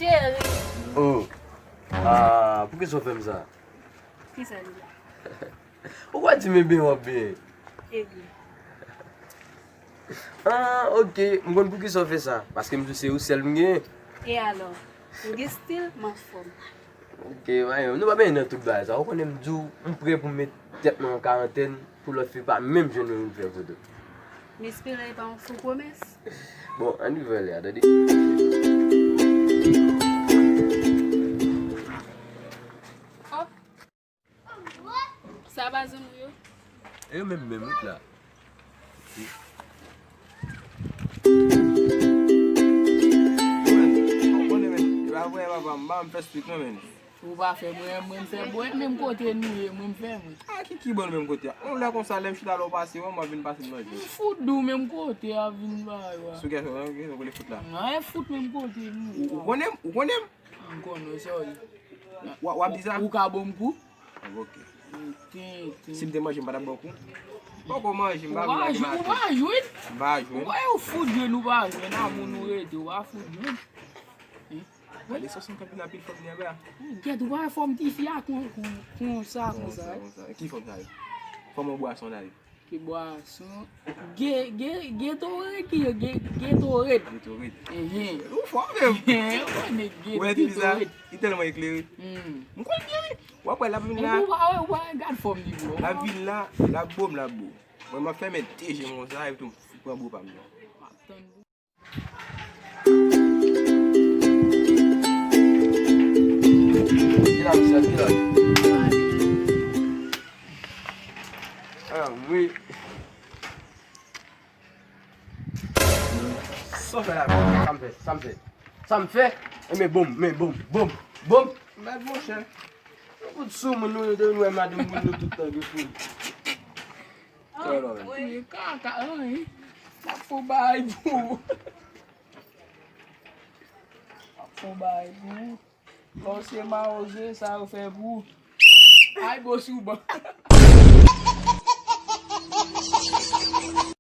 chérie. Oh. Ah, por que você fez ça? Qui ça dit? Pourquoi tu me bien, bien? Eh bien. Ah, ok. Mwen pou ki so fè sa? Paske msou se ou sel mwen. Et alors? Vous avez style, ma forme. Ok, vayon. Nou pa ben yon tout ba sa. Ou konen mdjou, mpre pou mmet tet mwen en quarantaine pou lot fè pa. Mèm jen mwen fè foto. M'espérez pas en faux promesse. Bon, an nou vè lè, adade. Oh! Ça va, Zemouyo? E yo mèm mèm out la. Ou pa fè mwen fè mwen, mèm kote nou mwen fè mwen. A ki bon mèm kote? On lè kon sa lèm chita lò pasi, wè mwen vin pasi mwen. Fout dou mèm kote a vin ba yo. Sou gen so le fout la. Nan fout mèm kote nou. Ou konem? Ou konem? Mwen kono sorry. Wap di sa? Ou ka bon kou? Ok. Ten. Si mte manji mbada boku? Boko manji mba Ou pa jwen? Mba jwen. Ou pa yo fout jwen ou pa jwen nan moun ou rete ou pa fout jwen. Ale soson kapi na pil fok ni abè. Get ou pa fòm ti fia kon sa. Ki fok sa? Fòm ou boason la? Ki boason. Get ou red ki yo, get ou red. Dito red. Ou fòm mèm. Wè ti Get sa? ou red. Itelman ekleri. Mkwen bien. Wapwe la vin la. Ou pa gade fòm di bro. La vin la, la bom la bo. Mwen ma fè men teje moun sa, ev tou fwa bo pa mwen. Kila msel, kila. Ah, oui. So fè la, sa m fè. E me bom. Mwen bon chen. Kout sou moun nou de nou e madou moun nou toutan ge foun. Oui, kaka, la fò bay bou. La fò bay bou. Lò se ma oze, sa ou fè bou. Ay bo sou ba.